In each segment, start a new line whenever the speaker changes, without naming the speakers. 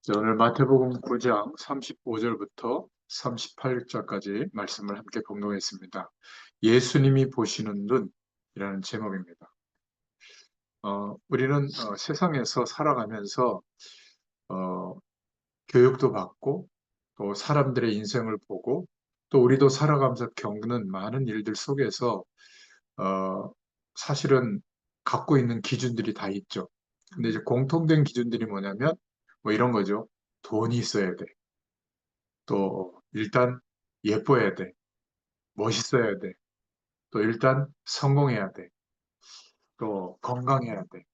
자, 오늘 마태복음 9장 35절부터 38절까지 말씀을 함께 공동했습니다. 예수님이 보시는 눈이라는 제목입니다. 우리는 세상에서 살아가면서 어, 교육도 받고 또 사람들의 인생을 보고 또 우리도 살아가면서 겪는 많은 일들 속에서 어, 사실은 갖고 있는 기준들이 다 있죠. 근데 이제 공통된 기준들이 뭐냐면 뭐 이런 거죠. 돈이 있어야 돼. 또 일단 예뻐야 돼. 멋있어야 돼. 또 일단 성공해야 돼. 또 건강해야 돼.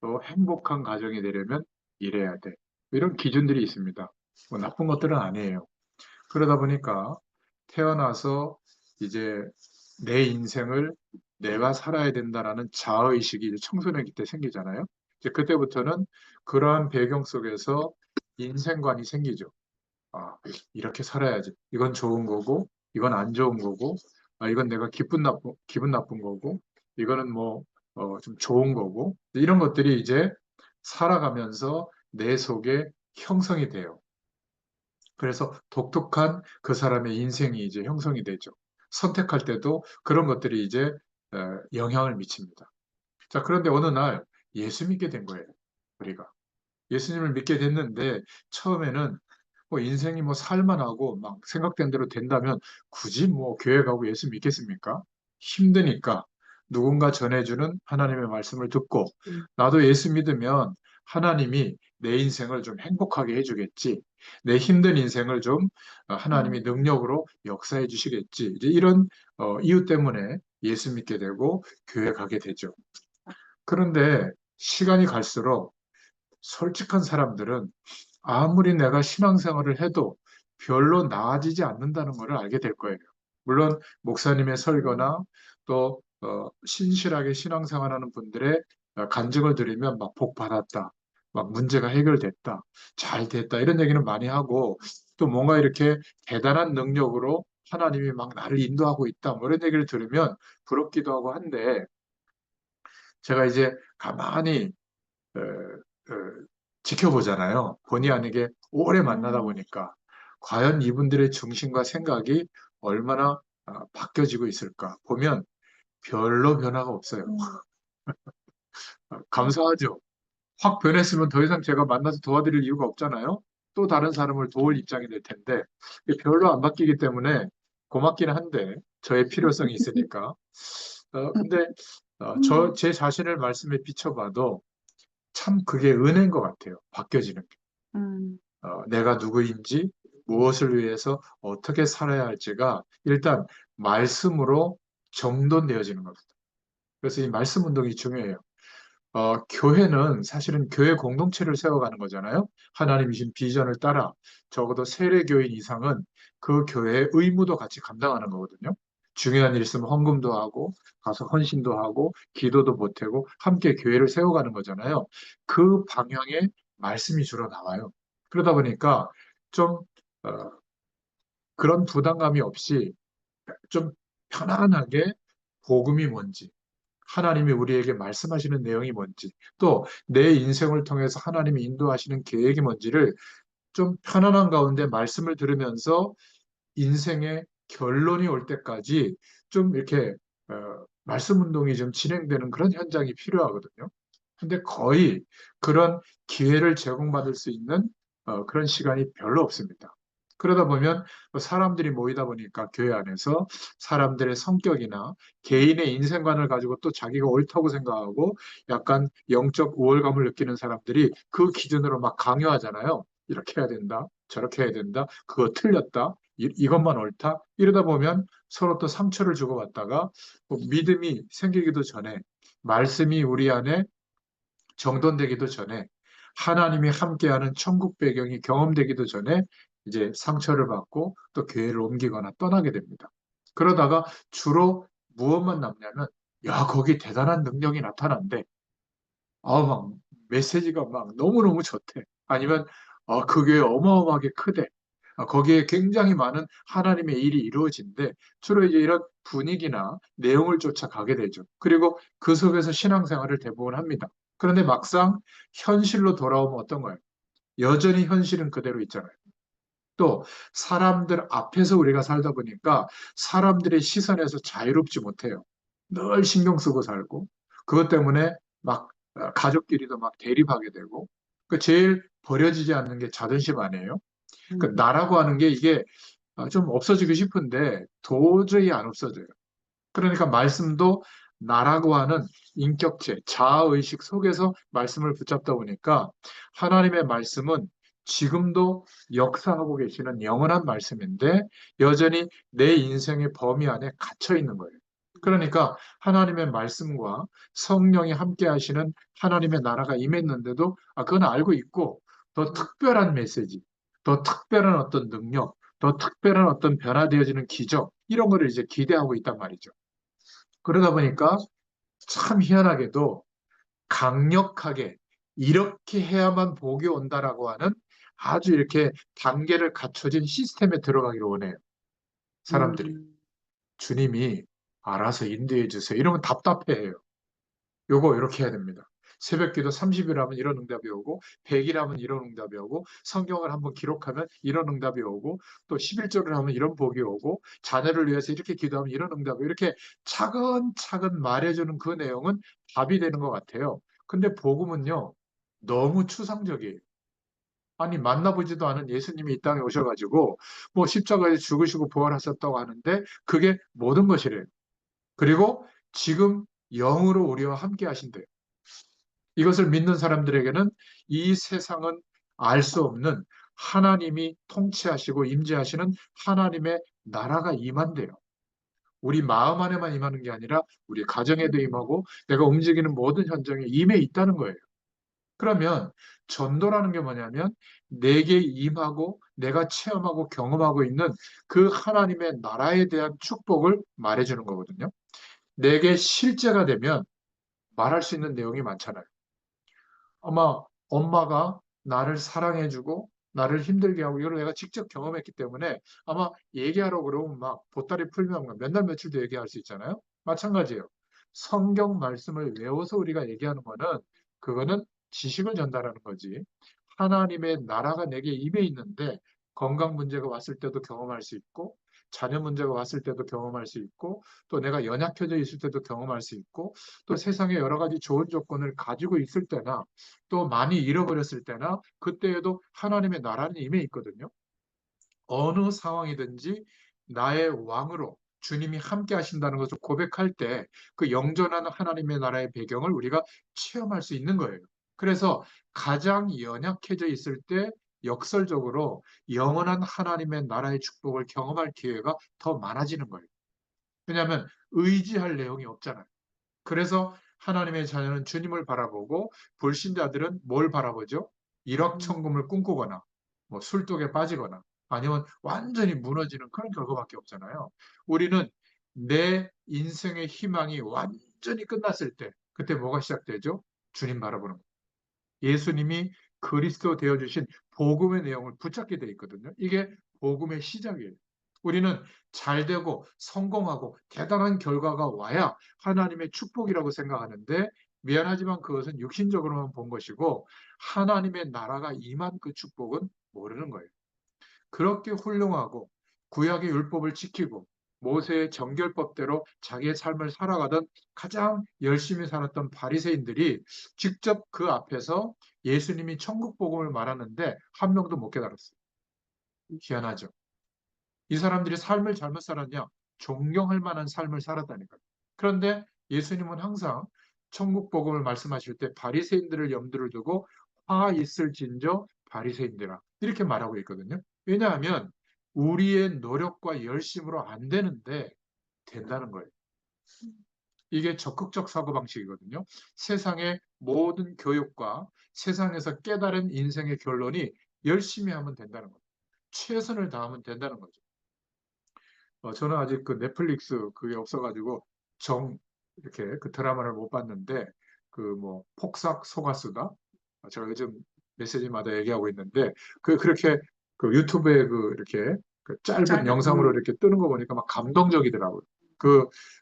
또 행복한 가정이 되려면 이래야 돼. 이런 기준들이 있습니다. 뭐 나쁜 것들은 아니에요. 그러다 보니까 태어나서 이제 내 인생을 내가 살아야 된다라는 자아의식이 이제 청소년기 때 생기잖아요. 이제 그때부터는 그러한 배경 속에서 인생관이 생기죠. 아, 이렇게 살아야지. 이건 좋은 거고, 이건 안 좋은 거고, 이건 내가 기분 나쁜 거고, 이거는 뭐, 좀 좋은 거고, 이런 것들이 이제 살아가면서 내 속에 형성이 돼요. 그래서 독특한 그 사람의 인생이 이제 형성이 되죠. 선택할 때도 그런 것들이 이제 영향을 미칩니다. 자, 그런데 어느 날 예수 믿게 된 거예요, 우리가. 예수님을 믿게 됐는데 처음에는 뭐 인생이 뭐 살만하고 막 생각된 대로 된다면 굳이 뭐 교회 가고 예수 믿겠습니까? 힘드니까 누군가 전해주는 하나님의 말씀을 듣고 나도 예수 믿으면 하나님이 내 인생을 좀 행복하게 해주겠지. 내 힘든 인생을 좀 하나님이 능력으로 역사해 주시겠지. 이제 이런 이유 때문에 예수 믿게 되고 교회 가게 되죠. 그런데 시간이 갈수록 솔직한 사람들은 아무리 내가 신앙생활을 해도 별로 나아지지 않는다는 것을 알게 될 거예요. 물론 목사님의 설교나 또 신실하게 신앙생활하는 분들의 간증을 들으면 막 복 받았다, 막 문제가 해결됐다, 잘 됐다 이런 얘기는 많이 하고 또 뭔가 이렇게 대단한 능력으로 하나님이 막 나를 인도하고 있다 뭐 이런 얘기를 들으면 부럽기도 하고 한데 제가 이제 가만히 어, 어, 지켜보잖아요. 본의 아니게 오래 만나다 보니까 과연 이분들의 중심과 생각이 얼마나 바뀌어지고 있을까 보면 별로 변화가 없어요. 감사하죠. 확 변했으면 더 이상 제가 만나서 도와드릴 이유가 없잖아요. 또 다른 사람을 도울 입장이 될 텐데 별로 안 바뀌기 때문에 고맙기는 한데 저의 필요성이 있으니까. 근데 제 자신을 말씀에 비춰봐도 참 그게 은혜인 것 같아요. 바뀌어지는 게.
음,
내가 누구인지, 무엇을 위해서 어떻게 살아야 할지가 일단 말씀으로 정돈되어지는 겁니다. 그래서 이 말씀 운동이 중요해요. 교회는 사실은 교회 공동체를 세워가는 거잖아요. 하나님이 신 비전을 따라 적어도 세례교인 이상은 그 교회의 의무도 같이 감당하는 거거든요. 중요한 일 있으면 헌금도 하고 가서 헌신도 하고 기도도 보태고 함께 교회를 세워가는 거잖아요. 그 방향의 말씀이 주로 나와요. 그러다 보니까 좀 어, 그런 부담감이 없이 좀 편안하게 복음이 뭔지 하나님이 우리에게 말씀하시는 내용이 뭔지, 또 내 인생을 통해서 하나님이 인도하시는 계획이 뭔지를 좀 편안한 가운데 말씀을 들으면서 인생의 결론이 올 때까지 좀 이렇게 말씀 운동이 좀 진행되는 그런 현장이 필요하거든요. 근데 거의 그런 기회를 제공받을 수 있는 그런 시간이 별로 없습니다. 그러다 보면 사람들이 모이다 보니까 교회 안에서 사람들의 성격이나 개인의 인생관을 가지고 또 자기가 옳다고 생각하고 약간 영적 우월감을 느끼는 사람들이 그 기준으로 막 강요하잖아요. 이렇게 해야 된다, 저렇게 해야 된다, 그거 틀렸다, 이것만 옳다. 이러다 보면 서로 또 상처를 주고받다가 뭐 믿음이 생기기도 전에 말씀이 우리 안에 정돈되기도 전에 하나님이 함께하는 천국 배경이 경험되기도 전에 이제 상처를 받고 또 교회를 옮기거나 떠나게 됩니다. 그러다가 주로 무엇만 남냐면 야, 거기 대단한 능력이 나타난대. 막 메시지가 막 너무너무 좋대. 아니면 그 교회 어마어마하게 크대. 거기에 굉장히 많은 하나님의 일이 이루어진대. 주로 이제 이런 분위기나 내용을 쫓아가게 되죠. 그리고 그 속에서 신앙생활을 대부분 합니다. 그런데 막상 현실로 돌아오면 어떤 거예요? 여전히 현실은 그대로 있잖아요. 또 사람들 앞에서 우리가 살다 보니까 사람들의 시선에서 자유롭지 못해요. 늘 신경 쓰고 살고 그것 때문에 막 가족끼리도 막 대립하게 되고 그 제일 버려지지 않는 게 자존심 아니에요? 그 나라고 하는 게 이게 좀 없어지고 싶은데 도저히 안 없어져요. 그러니까 말씀도 나라고 하는 인격체, 자아의식 속에서 말씀을 붙잡다 보니까 하나님의 말씀은 지금도 역사하고 계시는 영원한 말씀인데 여전히 내 인생의 범위 안에 갇혀 있는 거예요. 그러니까 하나님의 말씀과 성령이 함께 하시는 하나님의 나라가 임했는데도 그건 알고 있고 더 특별한 메시지, 더 특별한 어떤 능력, 더 특별한 어떤 변화되어지는 기적 이런 거를 이제 기대하고 있단 말이죠. 그러다 보니까 참 희한하게도 강력하게 이렇게 해야만 복이 온다라고 하는 아주 이렇게 단계를 갖춰진 시스템에 들어가기를 원해요. 사람들이. 주님이 알아서 인도해 주세요. 이러면 답답해해요. 요거 이렇게 해야 됩니다. 새벽기도 30일 하면 이런 응답이 오고 100일 하면 이런 응답이 오고 성경을 한번 기록하면 이런 응답이 오고 또 11조를 하면 이런 복이 오고 자녀를 위해서 이렇게 기도하면 이런 응답이 이렇게 차근차근 말해주는 그 내용은 답이 되는 것 같아요. 근데 복음은요 너무 추상적이에요. 아니 만나보지도 않은 예수님이 이 땅에 오셔가지고 뭐 십자가에 죽으시고 부활하셨다고 하는데 그게 모든 것이래요. 그리고 지금 영으로 우리와 함께 하신대요. 이것을 믿는 사람들에게는 이 세상은 알 수 없는 하나님이 통치하시고 임재하시는 하나님의 나라가 임한대요. 우리 마음 안에만 임하는 게 아니라 우리 가정에도 임하고 내가 움직이는 모든 현장에 임해 있다는 거예요. 그러면 전도라는 게 뭐냐면 내게 임하고 내가 체험하고 경험하고 있는 그 하나님의 나라에 대한 축복을 말해주는 거거든요. 내게 실제가 되면 말할 수 있는 내용이 많잖아요. 아마 엄마가 나를 사랑해주고 나를 힘들게 하고 이걸 내가 직접 경험했기 때문에 아마 얘기하라고 그러면 막 보따리 풀면 몇 날 며칠도 얘기할 수 있잖아요. 마찬가지예요. 성경 말씀을 외워서 우리가 얘기하는 거는 그거는 지식을 전달하는 거지. 하나님의 나라가 내게 임해 있는데 건강 문제가 왔을 때도 경험할 수 있고 자녀 문제가 왔을 때도 경험할 수 있고 또 내가 연약해져 있을 때도 경험할 수 있고 또 세상에 여러 가지 좋은 조건을 가지고 있을 때나 또 많이 잃어버렸을 때나 그때에도 하나님의 나라는 임해 있거든요. 어느 상황이든지 나의 왕으로 주님이 함께 하신다는 것을 고백할 때 그 영존한 하나님의 나라의 배경을 우리가 체험할 수 있는 거예요. 그래서 가장 연약해져 있을 때 역설적으로 영원한 하나님의 나라의 축복을 경험할 기회가 더 많아지는 거예요. 왜냐하면 의지할 내용이 없잖아요. 그래서 하나님의 자녀는 주님을 바라보고 불신자들은 뭘 바라보죠? 일확천금을 꿈꾸거나 뭐 술독에 빠지거나 아니면 완전히 무너지는 그런 결과밖에 없잖아요. 우리는 내 인생의 희망이 완전히 끝났을 때 그때 뭐가 시작되죠? 주님 바라보는 거. 예수님이 그리스도 되어주신 복음의 내용을 붙잡게 돼 있거든요. 이게 복음의 시작이에요. 우리는 잘 되고 성공하고 대단한 결과가 와야 하나님의 축복이라고 생각하는데 미안하지만 그것은 육신적으로만 본 것이고 하나님의 나라가 임한 그 축복은 모르는 거예요. 그렇게 훌륭하고 구약의 율법을 지키고 모세의 정결법대로 자기의 삶을 살아가던 가장 열심히 살았던 바리새인들이 직접 그 앞에서 예수님이 천국 복음을 말하는데 한 명도 못 깨달았어요. 희한하죠. 이 사람들이 삶을 잘못 살았냐? 존경할 만한 삶을 살았다니까요. 그런데 예수님은 항상 천국 복음을 말씀하실 때 바리새인들을 염두를 두고 화 있을진저 바리새인들아 이렇게 말하고 있거든요. 왜냐하면 우리의 노력과 열심으로 안 되는데 된다는 거예요. 이게 적극적 사고방식이거든요. 세상의 모든 교육과 세상에서 깨달은 인생의 결론이 열심히 하면 된다는 거예요. 최선을 다하면 된다는 거죠. 저는 아직 그 넷플릭스 그게 없어가지고 이렇게 그 드라마를 못 봤는데 그 뭐 폭삭 소가수다 제가 요즘 메시지마다 얘기하고 있는데 그렇게 그 유튜브에 그 이렇게 그 짧은 영상으로 이렇게 뜨는 거 보니까 막 감동적이더라고요.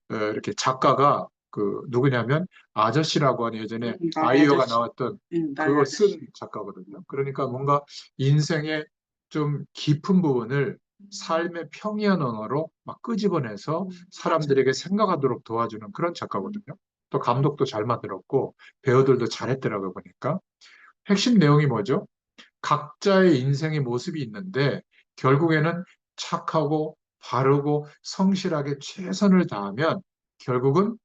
이렇게 작가가 그 누구냐면 아저씨라고 하는 예전에
나의
아이유가
아저씨.
나왔던
나의
그거 쓴
아저씨.
작가거든요. 그러니까 뭔가 인생의 좀 깊은 부분을 삶의 평이한 언어로 막 끄집어내서 사람들에게 생각하도록 도와주는 그런 작가거든요. 또 감독도 잘 만들었고 배우들도 잘했더라고요, 보니까. 핵심 내용이 뭐죠? 각자의 인생의 모습이 있는데 결국에는 착하고 바르고 성실하게 최선을 다하면 결국은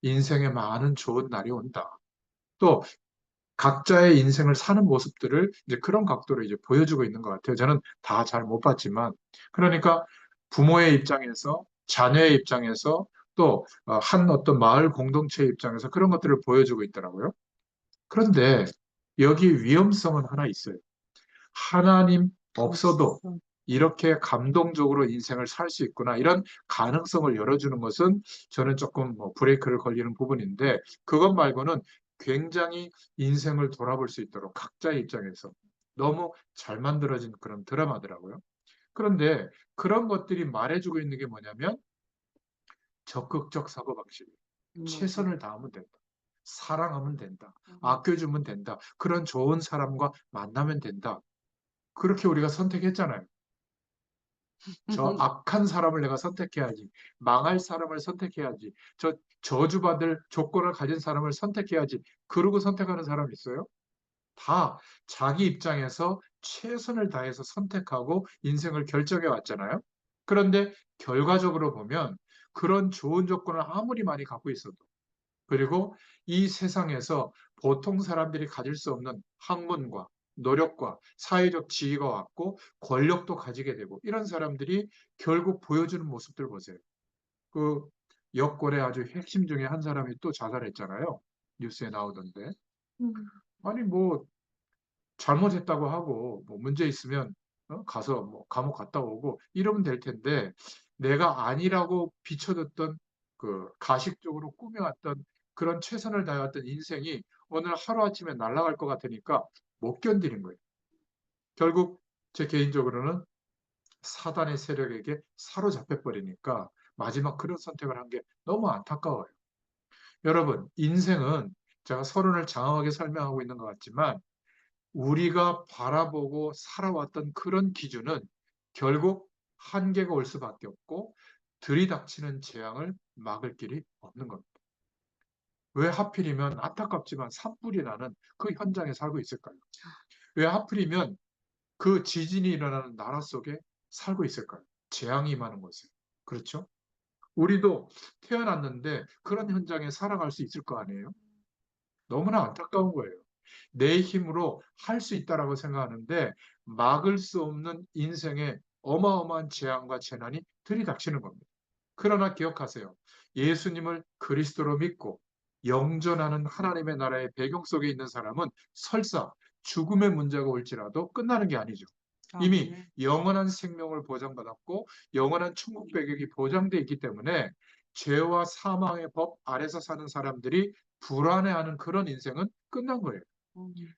인생에 많은 좋은 날이 온다. 또 각자의 인생을 사는 모습들을 이제 그런 각도로 이제 보여주고 있는 것 같아요. 저는 다 잘 못 봤지만 그러니까 부모의 입장에서 자녀의 입장에서 또 한 어떤 마을 공동체의 입장에서 그런 것들을 보여주고 있더라고요. 그런데 여기 위험성은 하나 있어요. 하나님 없어도 이렇게 감동적으로 인생을 살 수 있구나. 이런 가능성을 열어주는 것은 저는 조금 뭐 브레이크를 걸리는 부분인데 그것 말고는 굉장히 인생을 돌아볼 수 있도록 각자의 입장에서 너무 잘 만들어진 그런 드라마더라고요. 그런데 그런 것들이 말해주고 있는 게 뭐냐면 적극적 사고방식이에요.
맞아요.
최선을 다하면 된다. 사랑하면 된다. 아껴주면 된다. 그런 좋은 사람과 만나면 된다. 그렇게 우리가 선택했잖아요. 저 악한 사람을 내가 선택해야지. 망할 사람을 선택해야지. 저 저주받을 조건을 가진 사람을 선택해야지. 그러고 선택하는 사람 있어요? 다 자기 입장에서 최선을 다해서 선택하고 인생을 결정해 왔잖아요. 그런데 결과적으로 보면 그런 좋은 조건을 아무리 많이 갖고 있어도 그리고 이 세상에서 보통 사람들이 가질 수 없는 학문과 노력과 사회적 지위가 왔고 권력도 가지게 되고 이런 사람들이 결국 보여주는 모습들 보세요. 그 여권의 아주 핵심 중에 한 사람이 또 자살했잖아요. 뉴스에 나오던데. 아니 뭐 잘못했다고 하고 뭐 문제 있으면 가서 뭐 감옥 갔다 오고 이러면 될 텐데 내가 아니라고 비춰뒀던 그 가식적으로 꾸며왔던 그런 최선을 다해왔던 인생이 오늘 하루아침에 날아갈 것 같으니까 못 견디는 거예요. 결국 제 개인적으로는 사단의 세력에게 사로잡혀 버리니까 마지막 그런 선택을 한 게 너무 안타까워요. 여러분, 인생은 제가 서론을 장황하게 설명하고 있는 것 같지만 우리가 바라보고 살아왔던 그런 기준은 결국 한계가 올 수밖에 없고 들이닥치는 재앙을 막을 길이 없는 겁니다. 왜 하필이면 안타깝지만 산불이 나는 그 현장에 살고 있을까요? 왜 하필이면 그 지진이 일어나는 나라 속에 살고 있을까요? 재앙이 임하는 곳에. 그렇죠? 우리도 태어났는데 그런 현장에 살아갈 수 있을 거 아니에요? 너무나 안타까운 거예요. 내 힘으로 할 수 있다라고 생각하는데 막을 수 없는 인생의 어마어마한 재앙과 재난이 들이닥치는 겁니다. 그러나 기억하세요. 예수님을 그리스도로 믿고 영존하는 하나님의 나라의 배경 속에 있는 사람은 설사 죽음의 문제가 올지라도 끝나는 게 아니죠. 이미
아멘.
영원한 생명을 보장받았고 영원한 천국 배경이 보장되어 있기 때문에 죄와 사망의 법 아래서 사는 사람들이 불안해하는 그런 인생은 끝난 거예요.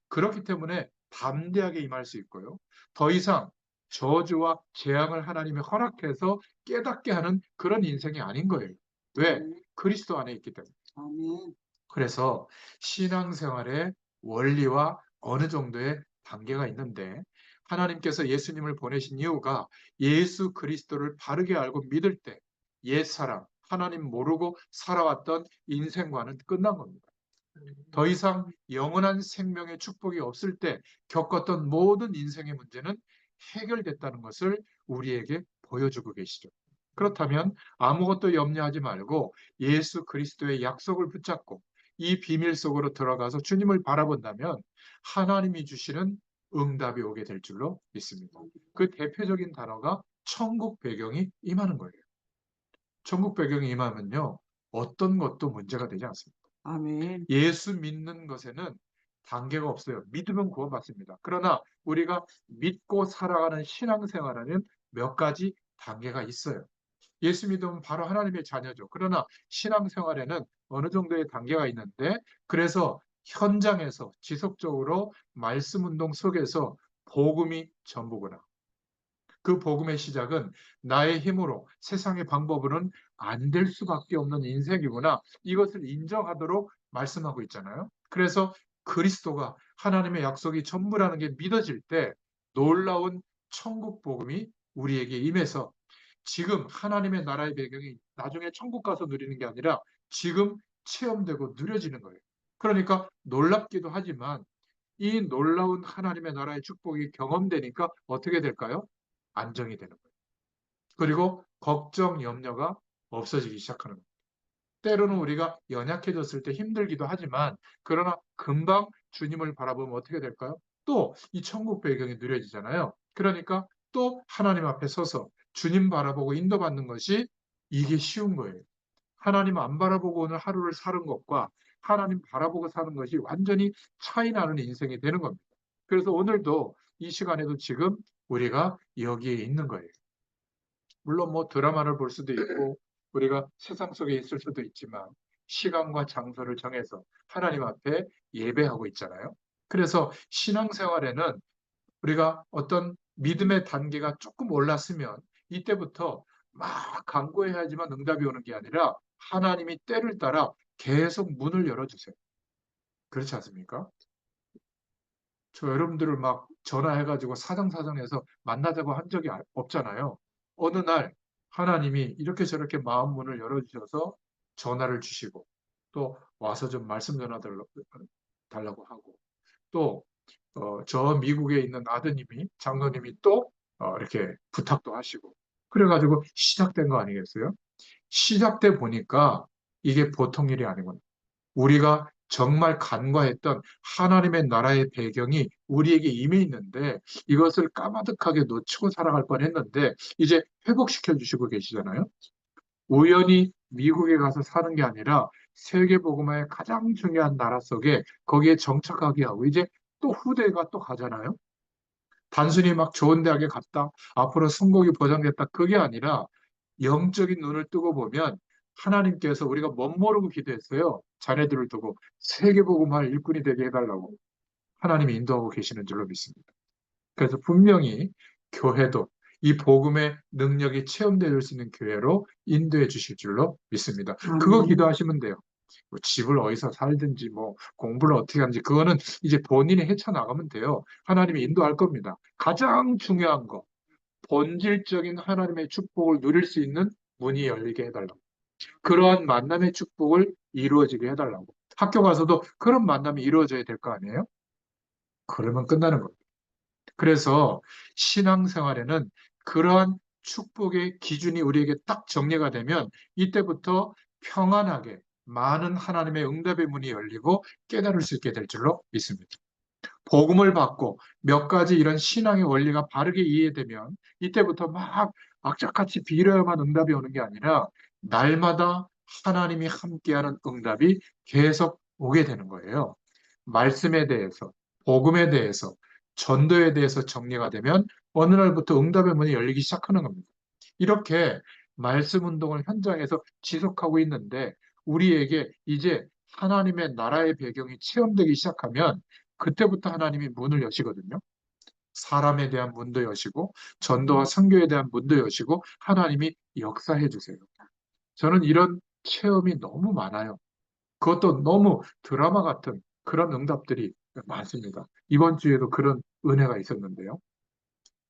그렇기 때문에 담대하게 임할 수 있고요. 더 이상 저주와 재앙을 하나님이 허락해서 깨닫게 하는 그런 인생이 아닌 거예요. 왜?
아멘.
그리스도 안에 있기 때문에.
아멘.
그래서 신앙생활의 원리와 어느 정도의 단계가 있는데 하나님께서 예수님을 보내신 이유가 예수 그리스도를 바르게 알고 믿을 때 옛사람, 하나님 모르고 살아왔던 인생과는 끝난 겁니다. 더 이상 영원한 생명의 축복이 없을 때 겪었던 모든 인생의 문제는 해결됐다는 것을 우리에게 보여주고 계시죠. 그렇다면 아무것도 염려하지 말고 예수 그리스도의 약속을 붙잡고 이 비밀 속으로 들어가서 주님을 바라본다면 하나님이 주시는 응답이 오게 될 줄로 믿습니다. 그 대표적인 단어가 천국 배경이 임하는 거예요. 천국 배경이 임하면요. 어떤 것도 문제가 되지 않습니다.
아멘.
예수 믿는 것에는 단계가 없어요. 믿으면 구원받습니다. 그러나 우리가 믿고 살아가는 신앙생활에는 몇 가지 단계가 있어요. 예수 믿으면 바로 하나님의 자녀죠. 그러나 신앙생활에는 어느 정도의 단계가 있는데 그래서 현장에서 지속적으로 말씀 운동 속에서 복음이 전부구나. 그 복음의 시작은 나의 힘으로 세상의 방법으로는 안 될 수밖에 없는 인생이구나. 이것을 인정하도록 말씀하고 있잖아요. 그래서 그리스도가 하나님의 약속이 전부라는 게 믿어질 때 놀라운 천국 복음이 우리에게 임해서 지금 하나님의 나라의 배경이 나중에 천국 가서 누리는 게 아니라 지금 체험되고 누려지는 거예요. 그러니까 놀랍기도 하지만 이 놀라운 하나님의 나라의 축복이 경험되니까 어떻게 될까요? 안정이 되는 거예요. 그리고 걱정, 염려가 없어지기 시작하는 거예요. 때로는 우리가 연약해졌을 때 힘들기도 하지만 그러나 금방 주님을 바라보면 어떻게 될까요? 또 이 천국 배경이 누려지잖아요. 그러니까 또 하나님 앞에 서서 주님 바라보고 인도받는 것이 이게 쉬운 거예요. 하나님 안 바라보고 오늘 하루를 사는 것과 하나님 바라보고 사는 것이 완전히 차이 나는 인생이 되는 겁니다. 그래서 오늘도 이 시간에도 지금 우리가 여기에 있는 거예요. 물론 뭐 드라마를 볼 수도 있고 우리가 세상 속에 있을 수도 있지만 시간과 장소를 정해서 하나님 앞에 예배하고 있잖아요. 그래서 신앙생활에는 우리가 어떤 믿음의 단계가 조금 올랐으면 이때부터 막 간구해야지만 응답이 오는 게 아니라 하나님이 때를 따라 계속 문을 열어주세요. 그렇지 않습니까? 저 여러분들을 막 전화해가지고 사정사정해서 만나자고 한 적이 없잖아요. 어느 날 하나님이 이렇게 저렇게 마음 문을 열어주셔서 전화를 주시고 또 와서 좀 말씀 전화 달라고 하고 또 저 미국에 있는 아드님이 장로님이 또 이렇게 부탁도 하시고 그래가지고 시작된 거 아니겠어요? 시작돼 보니까 이게 보통 일이 아니구나. 우리가 정말 간과했던 하나님의 나라의 배경이 우리에게 임해 있는데 이것을 까마득하게 놓치고 살아갈 뻔했는데 이제 회복시켜 주시고 계시잖아요. 우연히 미국에 가서 사는 게 아니라 세계복음화의 가장 중요한 나라 속에 거기에 정착하게 하고 이제 또 후대가 또 가잖아요. 단순히 막 좋은 대학에 갔다, 앞으로 성공이 보장됐다, 그게 아니라 영적인 눈을 뜨고 보면 하나님께서 우리가 멋모르고 기도했어요. 자네들을 두고 세계복음화의 일꾼이 되게 해달라고 하나님이 인도하고 계시는 줄로 믿습니다. 그래서 분명히 교회도 이 복음의 능력이 체험될 수 있는 교회로 인도해 주실 줄로 믿습니다. 그거 기도하시면 돼요. 뭐 집을 어디서 살든지 뭐 공부를 어떻게 하는지 그거는 이제 본인이 헤쳐나가면 돼요. 하나님이 인도할 겁니다. 가장 중요한 거 본질적인 하나님의 축복을 누릴 수 있는 문이 열리게 해달라고. 그러한 만남의 축복을 이루어지게 해달라고. 학교 가서도 그런 만남이 이루어져야 될 거 아니에요? 그러면 끝나는 겁니다. 그래서 신앙생활에는 그러한 축복의 기준이 우리에게 딱 정리가 되면 이때부터 평안하게 많은 하나님의 응답의 문이 열리고 깨달을 수 있게 될 줄로 믿습니다. 복음을 받고 몇 가지 이런 신앙의 원리가 바르게 이해되면 이때부터 막 악착같이 빌어야만 응답이 오는 게 아니라 날마다 하나님이 함께하는 응답이 계속 오게 되는 거예요. 말씀에 대해서, 복음에 대해서, 전도에 대해서 정리가 되면 어느 날부터 응답의 문이 열리기 시작하는 겁니다. 이렇게 말씀 운동을 현장에서 지속하고 있는데 우리에게 이제 하나님의 나라의 배경이 체험되기 시작하면 그때부터 하나님이 문을 여시거든요. 사람에 대한 문도 여시고 전도와 선교에 대한 문도 여시고 하나님이 역사해 주세요. 저는 이런 체험이 너무 많아요. 그것도 너무 드라마 같은 그런 응답들이 많습니다. 이번 주에도 그런 은혜가 있었는데요.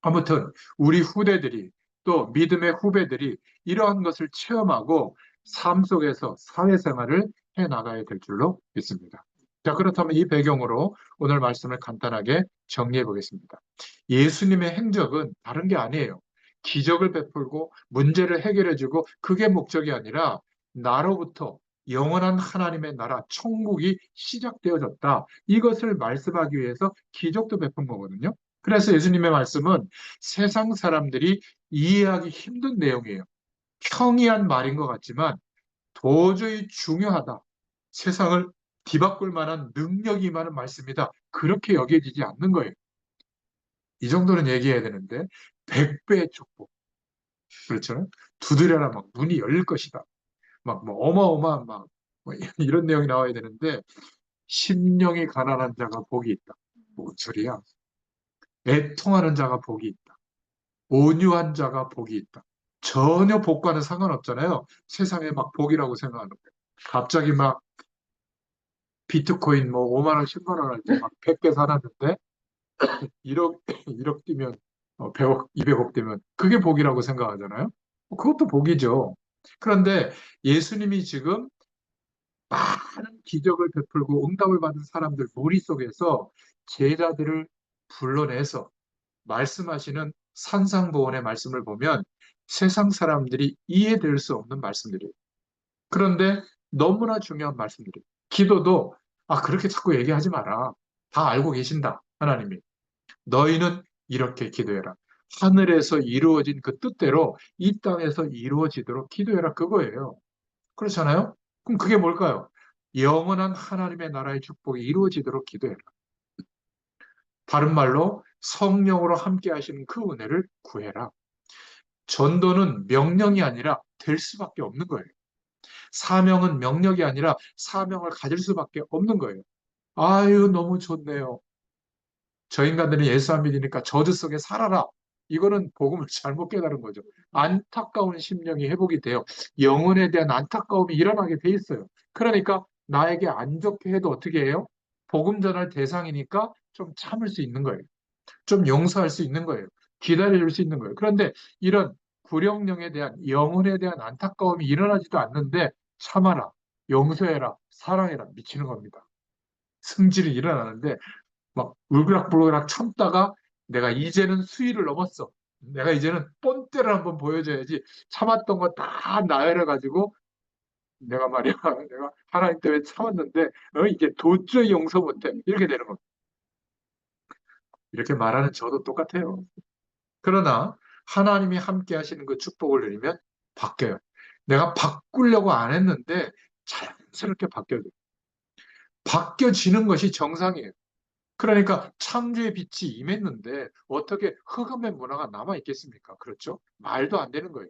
아무튼 우리 후대들이 또 믿음의 후배들이 이러한 것을 체험하고 삶 속에서 사회생활을 해 나가야 될 줄로 믿습니다. 자, 그렇다면 이 배경으로 오늘 말씀을 간단하게 정리해 보겠습니다. 예수님의 행적은 다른 게 아니에요. 기적을 베풀고 문제를 해결해 주고 그게 목적이 아니라 나로부터 영원한 하나님의 나라, 천국이 시작되어졌다. 이것을 말씀하기 위해서 기적도 베푼 거거든요. 그래서 예수님의 말씀은 세상 사람들이 이해하기 힘든 내용이에요. 평이한 말인 것 같지만 도저히 중요하다. 세상을 뒤바꿀 만한 능력이 많은 말씀이다. 그렇게 여겨지지 않는 거예요. 이 정도는 얘기해야 되는데 100배의 축복. 그렇죠? 두드려라 막 문이 열릴 것이다. 막 뭐 어마어마한 막 뭐 이런 내용이 나와야 되는데 심령이 가난한 자가 복이 있다. 뭔 소리야? 애통하는 자가 복이 있다. 온유한 자가 복이 있다. 전혀 복과는 상관없잖아요. 세상에 막 복이라고 생각하는 거예요. 갑자기 막 비트코인 뭐 5만 원, 10만 원 할 때 막 100개 사놨는데 1억, 1억 뛰면 100억, 200억 되면 그게 복이라고 생각하잖아요. 그것도 복이죠. 그런데 예수님이 지금 많은 기적을 베풀고 응답을 받은 사람들 무리 속에서 제자들을 불러내서 말씀하시는 산상보훈의 말씀을 보면 세상 사람들이 이해될 수 없는 말씀들이에요. 그런데 너무나 중요한 말씀들이에요. 기도도 그렇게 자꾸 얘기하지 마라. 다 알고 계신다. 하나님이. 너희는 이렇게 기도해라. 하늘에서 이루어진 그 뜻대로 이 땅에서 이루어지도록 기도해라. 그거예요. 그렇잖아요? 그럼 그게 뭘까요? 영원한 하나님의 나라의 축복이 이루어지도록 기도해라. 다른 말로 성령으로 함께 하시는 그 은혜를 구해라. 전도는 명령이 아니라 될 수밖에 없는 거예요. 사명은 명령이 아니라 사명을 가질 수밖에 없는 거예요. 아유, 너무 좋네요. 저 인간들은 예수 안 믿으니까 저주 속에 살아라. 이거는 복음을 잘못 깨달은 거죠. 안타까운 심령이 회복이 돼요. 영혼에 대한 안타까움이 일어나게 돼 있어요. 그러니까 나에게 안 좋게 해도 어떻게 해요? 복음 전할 대상이니까 좀 참을 수 있는 거예요. 좀 용서할 수 있는 거예요. 기다려줄 수 있는 거예요. 그런데 이런 구령령에 대한 영혼에 대한 안타까움이 일어나지도 않는데 참아라, 용서해라, 사랑해라 미치는 겁니다. 승질이 일어나는데 막 울그락불그락 참다가 내가 이제는 수위를 넘었어. 내가 이제는 본때를 한번 보여줘야지 참았던 거 다 나열해가지고 내가 말이야 내가 하나님 때문에 참았는데 이제 도저히 용서 못해 이렇게 되는 겁니다. 이렇게 말하는 저도 똑같아요. 그러나 하나님이 함께 하시는 그 축복을 누리면 바뀌어요. 내가 바꾸려고 안 했는데 자연스럽게 바뀌어요. 바뀌어지는 것이 정상이에요. 그러니까 창조의 빛이 임했는데 어떻게 흑암의 문화가 남아 있겠습니까? 그렇죠? 말도 안 되는 거예요.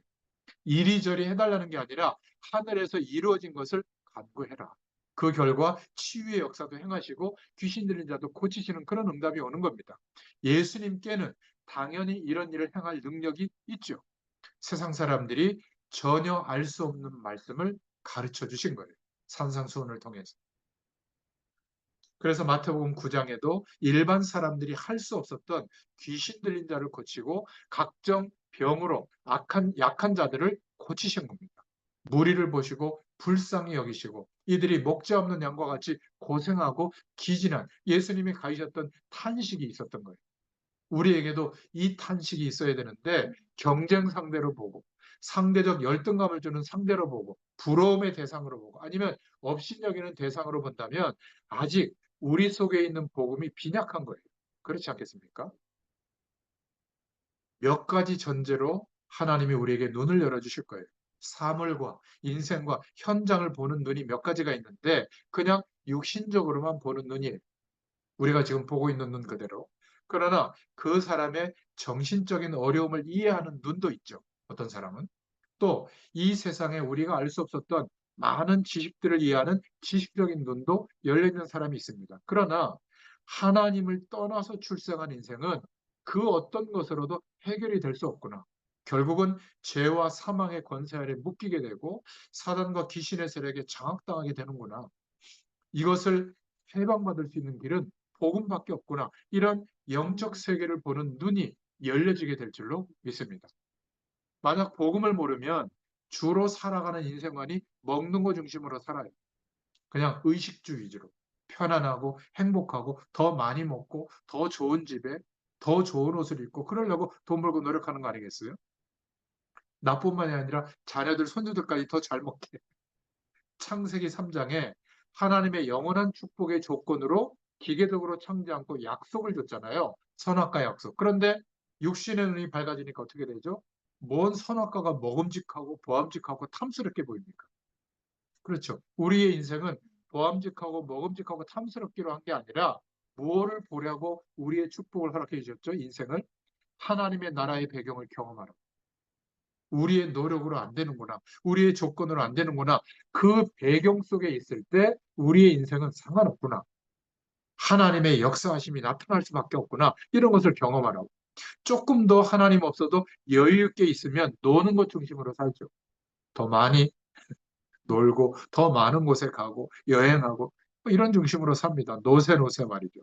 이리저리 해달라는 게 아니라 하늘에서 이루어진 것을 간구해라. 그 결과 치유의 역사도 행하시고 귀신 들린 자도 고치시는 그런 응답이 오는 겁니다. 예수님께는 당연히 이런 일을 행할 능력이 있죠. 세상 사람들이 전혀 알 수 없는 말씀을 가르쳐 주신 거예요. 산상수훈을 통해서. 그래서 마태복음 9장에도 일반 사람들이 할 수 없었던 귀신 들린 자를 고치고 각종 병으로 약한 자들을 고치신 겁니다. 무리를 보시고 불쌍히 여기시고 이들이 목자 없는 양과 같이 고생하고 기진한 예수님이 가지셨던 탄식이 있었던 거예요. 우리에게도 이 탄식이 있어야 되는데 경쟁 상대로 보고 상대적 열등감을 주는 상대로 보고 부러움의 대상으로 보고 아니면 업신여기는 대상으로 본다면 아직 우리 속에 있는 복음이 빈약한 거예요. 그렇지 않겠습니까? 몇 가지 전제로 하나님이 우리에게 눈을 열어주실 거예요. 사물과 인생과 현장을 보는 눈이 몇 가지가 있는데 그냥 육신적으로만 보는 눈이에요. 우리가 지금 보고 있는 눈 그대로. 그러나 그 사람의 정신적인 어려움을 이해하는 눈도 있죠. 어떤 사람은. 또 이 세상에 우리가 알 수 없었던 많은 지식들을 이해하는 지식적인 눈도 열려있는 사람이 있습니다. 그러나 하나님을 떠나서 출생한 인생은 그 어떤 것으로도 해결이 될 수 없구나. 결국은 죄와 사망의 권세 아래 묶이게 되고 사단과 귀신의 세력에 장악당하게 되는구나. 이것을 해방받을 수 있는 길은 복음밖에 없구나. 이런 영적 세계를 보는 눈이 열려지게 될 줄로 믿습니다. 만약 복음을 모르면 주로 살아가는 인생관이 먹는 거 중심으로 살아요. 그냥 의식주 위주로. 편안하고 행복하고 더 많이 먹고 더 좋은 집에 더 좋은 옷을 입고 그러려고 돈 벌고 노력하는 거 아니겠어요? 나뿐만이 아니라 자녀들, 손주들까지 더 잘 먹게. 창세기 3장에 하나님의 영원한 축복의 조건으로 기계적으로 창조지 않고 약속을 줬잖아요. 선악과 약속. 그런데 육신의 눈이 밝아지니까 어떻게 되죠? 뭔 선악과가 먹음직하고 보암직하고 탐스럽게 보입니까? 그렇죠. 우리의 인생은 보암직하고 먹음직하고 탐스럽기로 한 게 아니라 무엇을 보려고 우리의 축복을 허락해 주셨죠? 인생을 하나님의 나라의 배경을 경험하라. 우리의 노력으로 안 되는구나. 우리의 조건으로 안 되는구나. 그 배경 속에 있을 때 우리의 인생은 상관없구나. 하나님의 역사하심이 나타날 수밖에 없구나. 이런 것을 경험하라고. 조금 더 하나님 없어도 여유 있게 있으면 노는 것 중심으로 살죠. 더 많이 놀고 더 많은 곳에 가고 여행하고 뭐 이런 중심으로 삽니다. 노세 말이죠.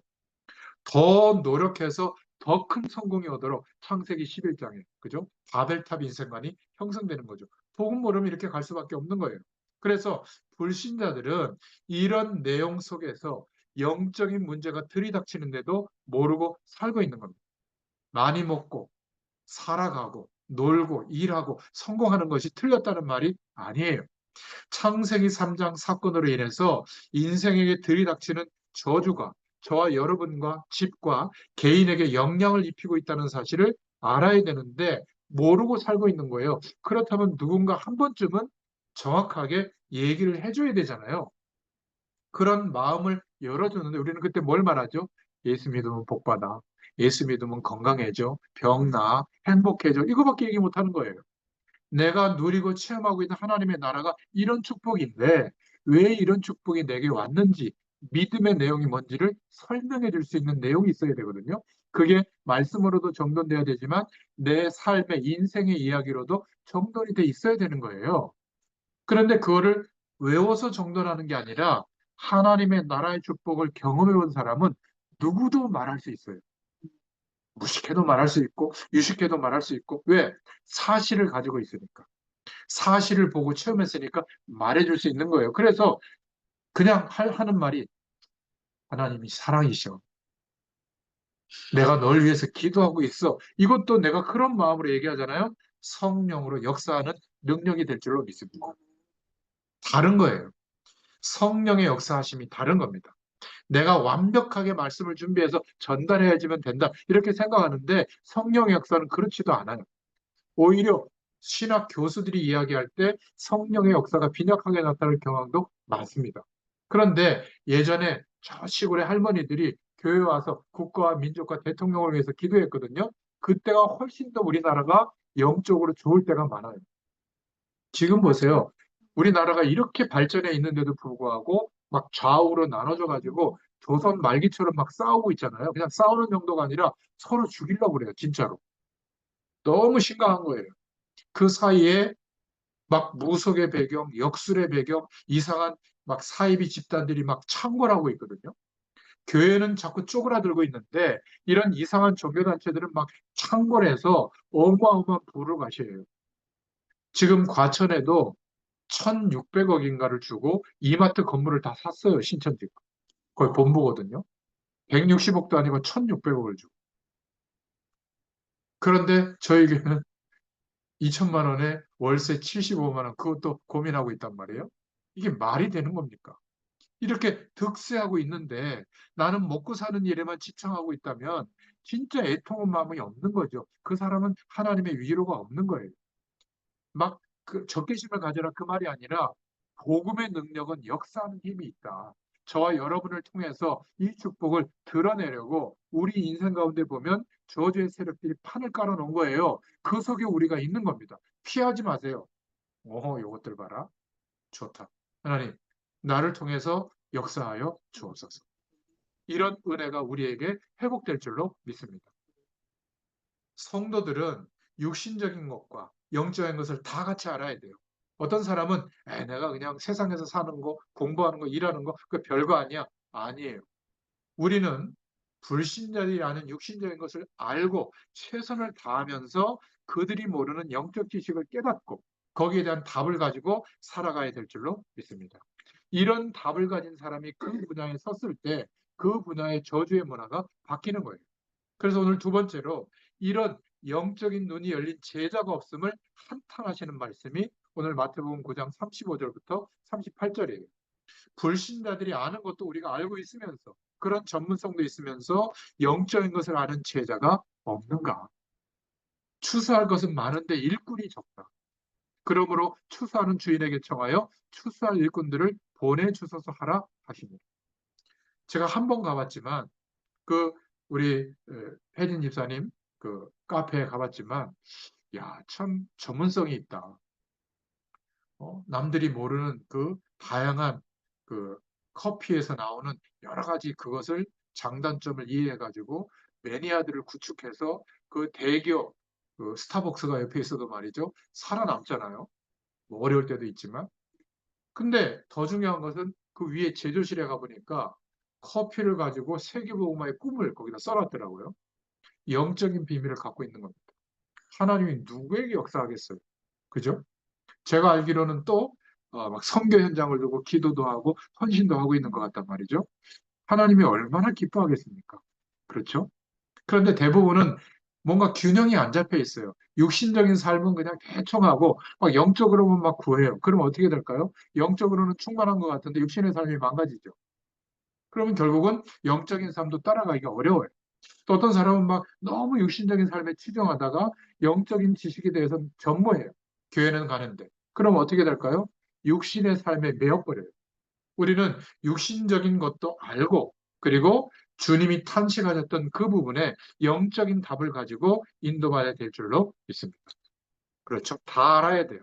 더 노력해서 더 큰 성공이 오도록 창세기 11장에 그죠? 바벨탑 인생관이 형성되는 거죠. 복음 모르면 이렇게 갈 수밖에 없는 거예요. 그래서 불신자들은 이런 내용 속에서 영적인 문제가 들이닥치는데도 모르고 살고 있는 겁니다. 많이 먹고 살아가고 놀고 일하고 성공하는 것이 틀렸다는 말이 아니에요. 창세기 3장 사건으로 인해서 인생에게 들이닥치는 저주가 저와 여러분과 집과 개인에게 영향을 입히고 있다는 사실을 알아야 되는데 모르고 살고 있는 거예요. 그렇다면 누군가 한 번쯤은 정확하게 얘기를 해줘야 되잖아요. 그런 마음을 열어주는데 우리는 그때 뭘 말하죠? 예수 믿으면 복받아. 예수 믿으면 건강해져. 병 나. 행복해져. 이거밖에 얘기 못 하는 거예요. 내가 누리고 체험하고 있는 하나님의 나라가 이런 축복인데 왜 이런 축복이 내게 왔는지 믿음의 내용이 뭔지를 설명해 줄 수 있는 내용이 있어야 되거든요. 그게 말씀으로도 정돈돼야 되지만 내 삶의 인생의 이야기로도 정돈이 돼 있어야 되는 거예요. 그런데 그거를 외워서 정돈하는 게 아니라 하나님의 나라의 축복을 경험해 본 사람은 누구도 말할 수 있어요. 무식해도 말할 수 있고 유식해도 말할 수 있고 왜? 사실을 가지고 있으니까. 사실을 보고 체험했으니까 말해줄 수 있는 거예요. 그래서 그냥 하는 말이 하나님이 사랑이셔. 내가 널 위해서 기도하고 있어. 이것도 내가 그런 마음으로 얘기하잖아요. 성령으로 역사하는 능력이 될 줄로 믿습니다. 다른 거예요. 성령의 역사하심이 다른 겁니다. 내가 완벽하게 말씀을 준비해서 전달해야지면 된다. 이렇게 생각하는데 성령의 역사는 그렇지도 않아요. 오히려 신학 교수들이 이야기할 때 성령의 역사가 빈약하게 나타날 경향도 많습니다. 그런데 예전에 저 시골의 할머니들이 교회 와서 국가와 민족과 대통령을 위해서 기도했거든요. 그때가 훨씬 더 우리나라가 영적으로 좋을 때가 많아요. 지금 보세요. 우리나라가 이렇게 발전해 있는데도 불구하고 막 좌우로 나눠져 가지고 조선 말기처럼 막 싸우고 있잖아요. 그냥 싸우는 정도가 아니라 서로 죽이려고 그래요. 진짜로. 너무 심각한 거예요. 그 사이에 막 무속의 배경, 역술의 배경, 이상한 막 사이비 집단들이 막 창궐하고 있거든요. 교회는 자꾸 쪼그라들고 있는데 이런 이상한 종교단체들은 막 창궐해서 어마어마한 부를 가셔요. 지금 과천에도 1,600억인가를 주고 이마트 건물을 다 샀어요. 신천지. 거의 본부거든요. 160억도 아니고 1,600억을 주고. 그런데 저에게는 2천만 원에 월세 75만 원 그것도 고민하고 있단 말이에요. 이게 말이 되는 겁니까? 이렇게 득세하고 있는데 나는 먹고 사는 일에만 집착하고 있다면 진짜 애통한 마음이 없는 거죠. 그 사람은 하나님의 위로가 없는 거예요. 막 그 적개심을 가져라 그 말이 아니라 복음의 능력은 역사하는 힘이 있다. 저와 여러분을 통해서 이 축복을 드러내려고 우리 인생 가운데 보면 저주의 세력들이 판을 깔아놓은 거예요. 그 속에 우리가 있는 겁니다. 피하지 마세요. 요것들 봐라. 좋다. 하나님, 나를 통해서 역사하여 주옵소서. 이런 은혜가 우리에게 회복될 줄로 믿습니다. 성도들은 육신적인 것과 영적인 것을 다 같이 알아야 돼요. 어떤 사람은 내가 그냥 세상에서 사는 거, 공부하는 거, 일하는 거, 그 별거 아니야. 아니에요. 우리는 불신자들이 아는 육신적인 것을 알고 최선을 다하면서 그들이 모르는 영적 지식을 깨닫고 거기에 대한 답을 가지고 살아가야 될 줄로 믿습니다. 이런 답을 가진 사람이 그 분야에 섰을 때 그 분야의 저주의 문화가 바뀌는 거예요. 그래서 오늘 두 번째로 이런 영적인 눈이 열린 제자가 없음을 한탄하시는 말씀이 오늘 마태복음 9장 35절부터 38절이에요. 불신자들이 아는 것도 우리가 알고 있으면서 그런 전문성도 있으면서 영적인 것을 아는 제자가 없는가? 추수할 것은 많은데 일꾼이 적다. 그러므로 추수하는 주인에게 청하여 추수할 일꾼들을 보내주소서 하라 하시니. 제가 한 번 가봤지만 그 우리 혜진 집사님 그 카페에 가봤지만 야, 참 전문성이 있다. 남들이 모르는 그 다양한 그 커피에서 나오는 여러 가지 그것을 장단점을 이해해 가지고 매니아들을 구축해서 그 대기업, 그 스타벅스가 옆에 있어도 말이죠. 살아남잖아요. 뭐 어려울 때도 있지만. 근데 더 중요한 것은 그 위에 제조실에 가보니까 커피를 가지고 세계보고마의 꿈을 거기다 써놨더라고요. 영적인 비밀을 갖고 있는 겁니다. 하나님이 누구에게 역사하겠어요? 그죠? 제가 알기로는 또 막 선교 현장을 두고 기도도 하고 헌신도 하고 있는 것 같단 말이죠. 하나님이 얼마나 기뻐하겠습니까? 그렇죠? 그런데 대부분은 뭔가 균형이 안 잡혀 있어요. 육신적인 삶은 그냥 대충 하고 막 영적으로만 막 구해요. 그럼 어떻게 될까요? 영적으로는 충만한 것 같은데 육신의 삶이 망가지죠. 그러면 결국은 영적인 삶도 따라가기가 어려워요. 또 어떤 사람은 막 너무 육신적인 삶에 치중하다가 영적인 지식에 대해서는 전무해요. 교회는 가는데. 그럼 어떻게 될까요? 육신의 삶에 매여버려요. 우리는 육신적인 것도 알고 그리고 주님이 탄식하셨던 그 부분에 영적인 답을 가지고 인도받아야 될 줄로 믿습니다. 그렇죠. 다 알아야 돼요.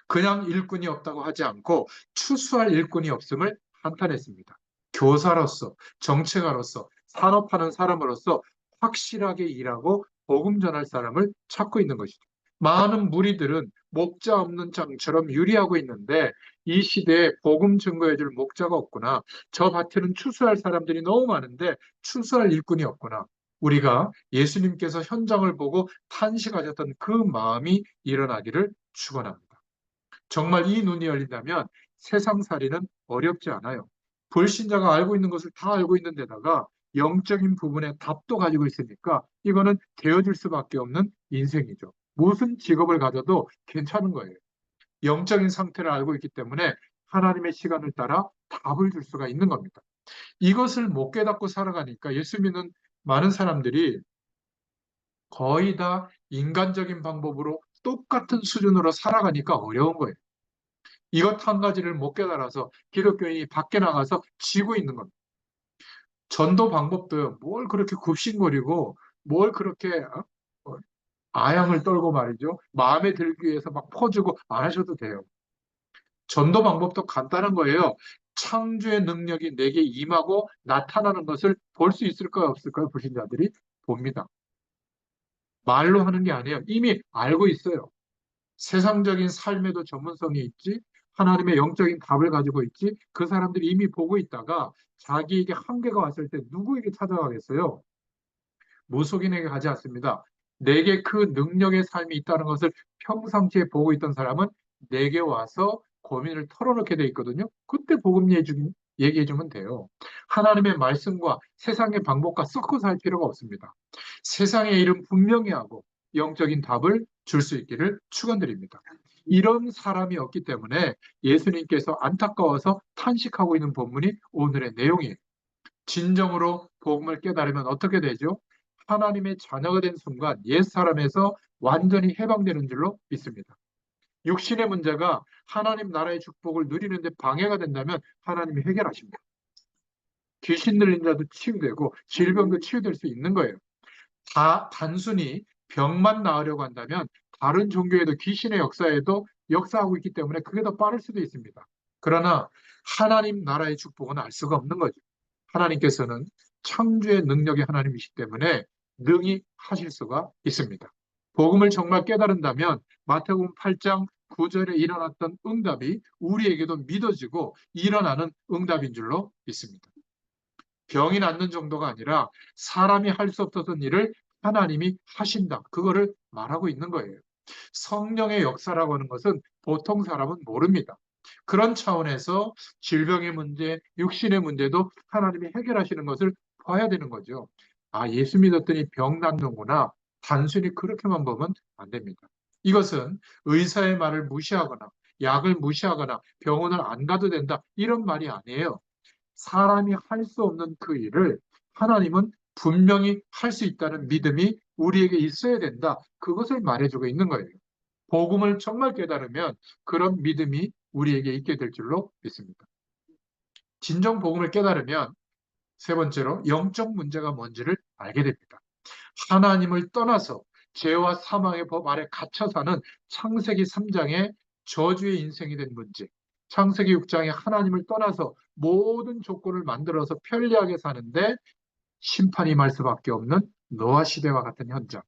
그냥 일꾼이 없다고 하지 않고 추수할 일꾼이 없음을 한탄했습니다. 교사로서, 정책가로서, 산업하는 사람으로서 확실하게 일하고 복음 전할 사람을 찾고 있는 것이죠. 많은 무리들은 목자 없는 장처럼 유리하고 있는데 이 시대에 복음 증거해줄 목자가 없구나. 저 밭에는 추수할 사람들이 너무 많은데 추수할 일꾼이 없구나. 우리가 예수님께서 현장을 보고 탄식하셨던 그 마음이 일어나기를 축원합니다. 정말 이 눈이 열린다면 세상살이는 어렵지 않아요. 불신자가 알고 있는 것을 다 알고 있는 데다가 영적인 부분에 답도 가지고 있으니까 이거는 되어질 수밖에 없는 인생이죠. 무슨 직업을 가져도 괜찮은 거예요. 영적인 상태를 알고 있기 때문에 하나님의 시간을 따라 답을 줄 수가 있는 겁니다. 이것을 못 깨닫고 살아가니까 예수 믿는 많은 사람들이 거의 다 인간적인 방법으로 똑같은 수준으로 살아가니까 어려운 거예요. 이것 한 가지를 못 깨달아서 기독교인이 밖에 나가서 지고 있는 겁니다. 전도 방법도요, 뭘 그렇게 굽신거리고, 뭘 그렇게 아양을 떨고 말이죠. 마음에 들기 위해서 막 퍼주고 안 하셔도 돼요. 전도 방법도 간단한 거예요. 창조의 능력이 내게 임하고 나타나는 것을 볼 수 있을까요, 없을까요? 불신자들이 봅니다. 말로 하는 게 아니에요. 이미 알고 있어요. 세상적인 삶에도 전문성이 있지, 하나님의 영적인 답을 가지고 있지, 그 사람들이 이미 보고 있다가 자기에게 한계가 왔을 때 누구에게 찾아가겠어요? 무속인에게 가지 않습니다. 내게 그 능력의 삶이 있다는 것을 평상시에 보고 있던 사람은 내게 와서 고민을 털어놓게 돼 있거든요. 그때 복음 얘기해주면 돼요. 하나님의 말씀과 세상의 방법과 섞어서 할 필요가 없습니다. 세상의 일은 분명히 하고 영적인 답을 줄 수 있기를 축원드립니다. 이런 사람이 없기 때문에 예수님께서 안타까워서 탄식하고 있는 본문이 오늘의 내용이에요. 진정으로 복음을 깨달으면 어떻게 되죠? 하나님의 자녀가 된 순간 옛 사람에서 완전히 해방되는 줄로 믿습니다. 육신의 문제가 하나님 나라의 축복을 누리는데 방해가 된다면 하나님이 해결하십니다. 귀신 들린 자도 치유되고 질병도 치유될 수 있는 거예요. 다 단순히 병만 나으려고 한다면 다른 종교에도 귀신의 역사에도 역사하고 있기 때문에 그게 더 빠를 수도 있습니다. 그러나 하나님 나라의 축복은 알 수가 없는 거죠. 하나님께서는 창조의 능력의 하나님이시기 때문에 능히 하실 수가 있습니다. 복음을 정말 깨달은다면 마태복음 8장 9절에 일어났던 응답이 우리에게도 믿어지고 일어나는 응답인 줄로 믿습니다. 병이 낫는 정도가 아니라 사람이 할 수 없었던 일을 하나님이 하신다. 그거를 말하고 있는 거예요. 성령의 역사라고 하는 것은 보통 사람은 모릅니다. 그런 차원에서 질병의 문제, 육신의 문제도 하나님이 해결하시는 것을 봐야 되는 거죠. 아, 예수 믿었더니 병 낫는구나. 단순히 그렇게만 보면 안 됩니다. 이것은 의사의 말을 무시하거나 약을 무시하거나 병원을 안 가도 된다. 이런 말이 아니에요. 사람이 할 수 없는 그 일을 하나님은 분명히 할 수 있다는 믿음이 우리에게 있어야 된다. 그것을 말해주고 있는 거예요. 복음을 정말 깨달으면 그런 믿음이 우리에게 있게 될 줄로 믿습니다. 진정 복음을 깨달으면 세 번째로 영적 문제가 뭔지를 알게 됩니다. 하나님을 떠나서 죄와 사망의 법 아래 갇혀 사는 창세기 3장의 저주의 인생이 된 문제. 창세기 6장에 하나님을 떠나서 모든 조건을 만들어서 편리하게 사는데 심판이 임할 수밖에 없는 노아 시대와 같은 현장.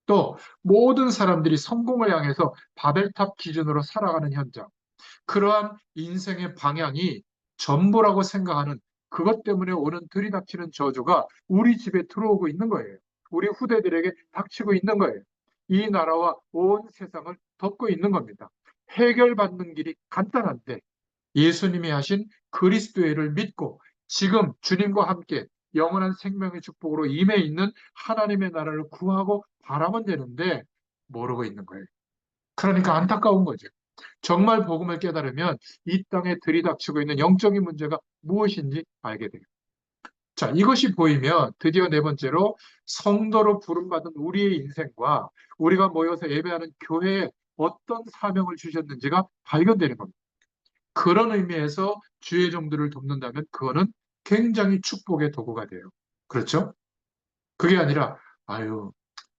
또 모든 사람들이 성공을 향해서 바벨탑 기준으로 살아가는 현장. 그러한 인생의 방향이 전부라고 생각하는 그것 때문에 오는 들이닥치는 저주가 우리 집에 들어오고 있는 거예요. 우리 후대들에게 닥치고 있는 거예요. 이 나라와 온 세상을 덮고 있는 겁니다. 해결받는 길이 간단한데 예수님이 하신 그리스도의 일을 믿고 지금 주님과 함께 영원한 생명의 축복으로 임해 있는 하나님의 나라를 구하고 바라면 되는데 모르고 있는 거예요. 그러니까 안타까운 거죠. 정말 복음을 깨달으면 이 땅에 들이닥치고 있는 영적인 문제가 무엇인지 알게 돼요. 자, 이것이 보이면 드디어 네 번째로 성도로 부름받은 우리의 인생과 우리가 모여서 예배하는 교회에 어떤 사명을 주셨는지가 발견되는 겁니다. 그런 의미에서 주의 종들을 돕는다면 그거는 굉장히 축복의 도구가 돼요. 그렇죠? 그게 아니라 아유,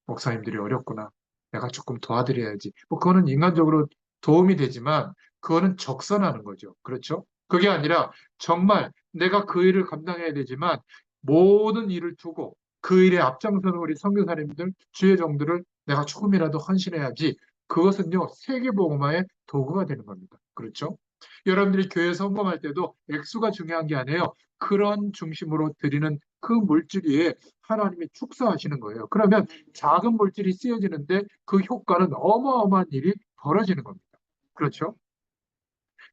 목사님들이 어렵구나. 내가 조금 도와드려야지. 뭐 그거는 인간적으로 도움이 되지만 그거는 적선하는 거죠. 그렇죠? 그게 아니라 정말 내가 그 일을 감당해야 되지만 모든 일을 두고 그 일에 앞장서는 우리 선교사님들, 주의 종들을 내가 조금이라도 헌신해야지. 그것은요, 세계복음화의 도구가 되는 겁니다. 그렇죠? 여러분들이 교회 성공할 때도 액수가 중요한 게 아니에요. 그런 중심으로 드리는 그 물질 위에 하나님이 축사하시는 거예요. 그러면 작은 물질이 쓰여지는데 그 효과는 어마어마한 일이 벌어지는 겁니다. 그렇죠?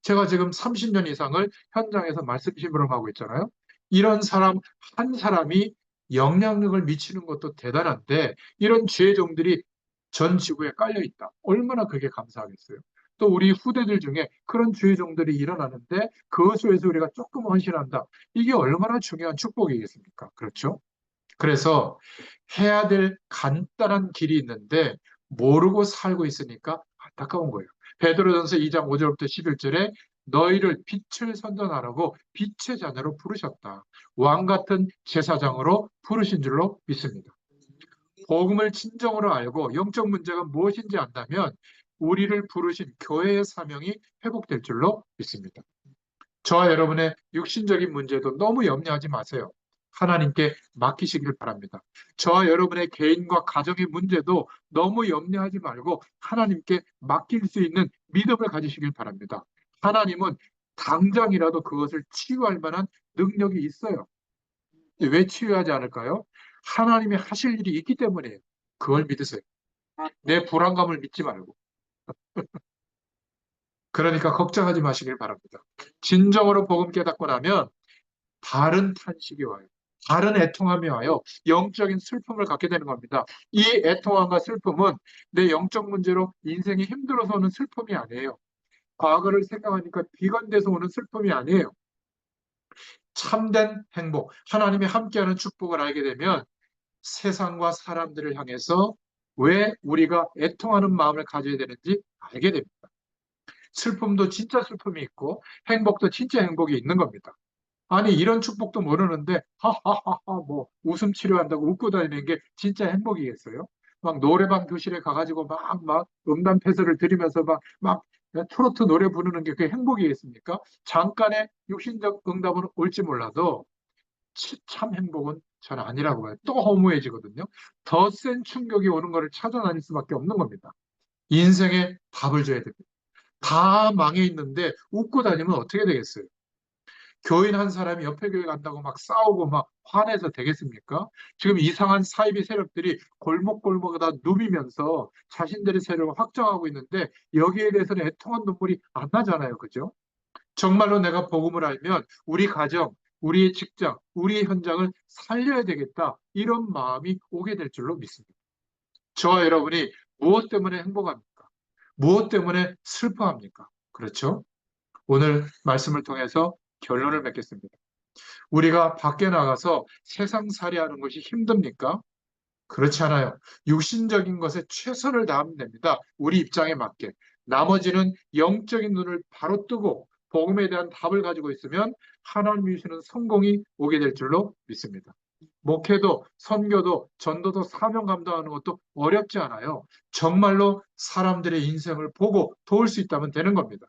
제가 지금 30년 이상을 현장에서 말씀 심부름하고 있잖아요. 이런 사람 한 사람이 영향력을 미치는 것도 대단한데 이런 지혜 종들이 전 지구에 깔려 있다. 얼마나 그게 감사하겠어요. 또 우리 후대들 중에 그런 주의 종들이 일어나는데 그것을 위해서 우리가 조금 헌신한다. 이게 얼마나 중요한 축복이겠습니까? 그렇죠? 그래서 해야 될 간단한 길이 있는데 모르고 살고 있으니까 안타까운 거예요. 베드로전서 2장 5절부터 11절에 너희를 빛을 선전하라고 빛의 자녀로 부르셨다. 왕 같은 제사장으로 부르신 줄로 믿습니다. 복음을 진정으로 알고 영적 문제가 무엇인지 안다면 우리를 부르신 교회의 사명이 회복될 줄로 믿습니다. 저와 여러분의 육신적인 문제도 너무 염려하지 마세요. 하나님께 맡기시길 바랍니다. 저와 여러분의 개인과 가정의 문제도 너무 염려하지 말고 하나님께 맡길 수 있는 믿음을 가지시길 바랍니다. 하나님은 당장이라도 그것을 치유할 만한 능력이 있어요. 왜 치유하지 않을까요? 하나님이 하실 일이 있기 때문이에요. 그걸 믿으세요. 내 불안감을 믿지 말고. 그러니까 걱정하지 마시길 바랍니다. 진정으로 복음 깨닫고 나면 다른 탄식이 와요. 다른 애통함이 와요. 영적인 슬픔을 갖게 되는 겁니다. 이 애통함과 슬픔은 내 영적 문제로 인생이 힘들어서 오는 슬픔이 아니에요. 과거를 생각하니까 비관돼서 오는 슬픔이 아니에요. 참된 행복, 하나님이 함께하는 축복을 알게 되면 세상과 사람들을 향해서 왜 우리가 애통하는 마음을 가져야 되는지 알게 됩니다. 슬픔도 진짜 슬픔이 있고 행복도 진짜 행복이 있는 겁니다. 아니 이런 축복도 모르는데 하하하하 뭐 웃음 치료한다고 웃고 다니는 게 진짜 행복이겠어요? 막 노래방 교실에 가가지고 막 음담 패설을 들으면서 막 트로트 노래 부르는 게 그게 행복이겠습니까? 잠깐의 육신적 응답은 올지 몰라도 참 행복은 전 아니라고 봐요. 또 허무해지거든요. 더 센 충격이 오는 거를 찾아다닐 수밖에 없는 겁니다. 인생에 답을 줘야 됩니다. 다 망해 있는데 웃고 다니면 어떻게 되겠어요? 교인 한 사람이 옆에 교회 간다고 막 싸우고 막 화내서 되겠습니까? 지금 이상한 사이비 세력들이 골목골목에다 누비면서 자신들의 세력을 확장하고 있는데 여기에 대해서는 애통한 눈물이 안 나잖아요. 그죠? 정말로 내가 복음을 알면 우리 가정, 우리의 직장, 우리의 현장을 살려야 되겠다. 이런 마음이 오게 될 줄로 믿습니다. 저와 여러분이 무엇 때문에 행복합니까? 무엇 때문에 슬퍼합니까? 그렇죠? 오늘 말씀을 통해서 결론을 맺겠습니다. 우리가 밖에 나가서 세상 살이하는 것이 힘듭니까? 그렇지 않아요. 육신적인 것에 최선을 다하면 됩니다. 우리 입장에 맞게. 나머지는 영적인 눈을 바로 뜨고 복음에 대한 답을 가지고 있으면 하나님이 주시는 성공이 오게 될 줄로 믿습니다. 목회도 선교도 전도도 사명 감당하는 것도 어렵지 않아요. 정말로 사람들의 인생을 보고 도울 수 있다면 되는 겁니다.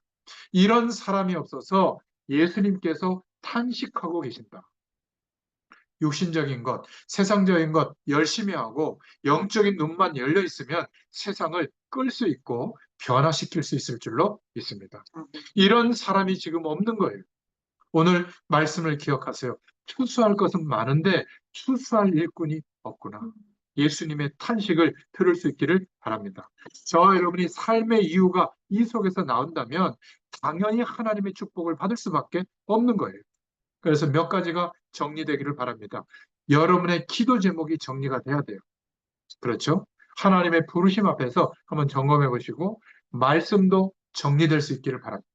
이런 사람이 없어서 예수님께서 탄식하고 계신다. 육신적인 것, 세상적인 것 열심히 하고 영적인 눈만 열려 있으면 세상을 끌 수 있고 변화시킬 수 있을 줄로 믿습니다.
아멘.
이런 사람이 지금 없는 거예요. 오늘 말씀을 기억하세요. 추수할 것은 많은데 추수할 일꾼이 없구나. 예수님의 탄식을 들을 수 있기를 바랍니다. 저와 여러분이 삶의 이유가 이 속에서 나온다면 당연히 하나님의 축복을 받을 수밖에 없는 거예요. 그래서 몇 가지가 정리되기를 바랍니다. 여러분의 기도 제목이 정리가 돼야 돼요. 그렇죠? 하나님의 부르심 앞에서 한번 점검해 보시고 말씀도 정리될 수 있기를 바랍니다.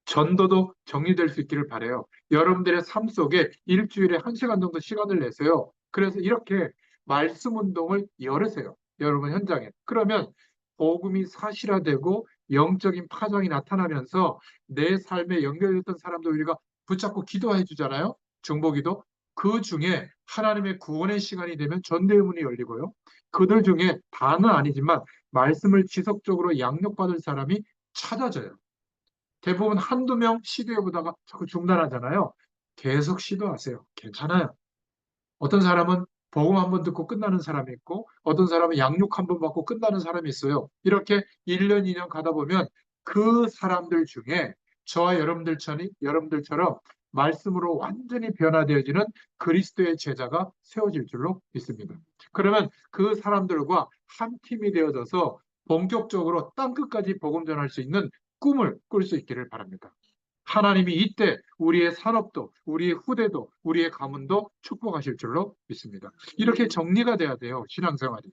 전도도 정리될 수 있기를 바라요. 여러분들의 삶 속에 일주일에 1시간 정도 시간을 내세요. 그래서 이렇게 말씀 운동을 열으세요. 여러분 현장에. 그러면 복음이 사실화되고 영적인 파장이 나타나면서 내 삶에 연결됐던 사람도 우리가 붙잡고 기도해 주잖아요. 중보기도. 그 중에 하나님의 구원의 시간이 되면 전도의 문이 열리고요. 그들 중에 다는 아니지만 말씀을 지속적으로 양육받을 사람이 찾아져요. 대부분 한두 명 시도해보다가 자꾸 중단하잖아요. 계속 시도하세요. 괜찮아요. 어떤 사람은 복음 한 번 듣고 끝나는 사람이 있고 어떤 사람은 양육 한 번 받고 끝나는 사람이 있어요. 이렇게 1년, 2년 가다 보면 그 사람들 중에 저와 여러분들처럼 말씀으로 완전히 변화되어지는 그리스도의 제자가 세워질 줄로 믿습니다. 그러면 그 사람들과 한 팀이 되어져서 본격적으로 땅끝까지 복음 전할 수 있는 꿈을 꿀 수 있기를 바랍니다. 하나님이 이때 우리의 산업도, 우리의 후대도, 우리의 가문도 축복하실 줄로 믿습니다. 이렇게 정리가 돼야 돼요, 신앙생활이.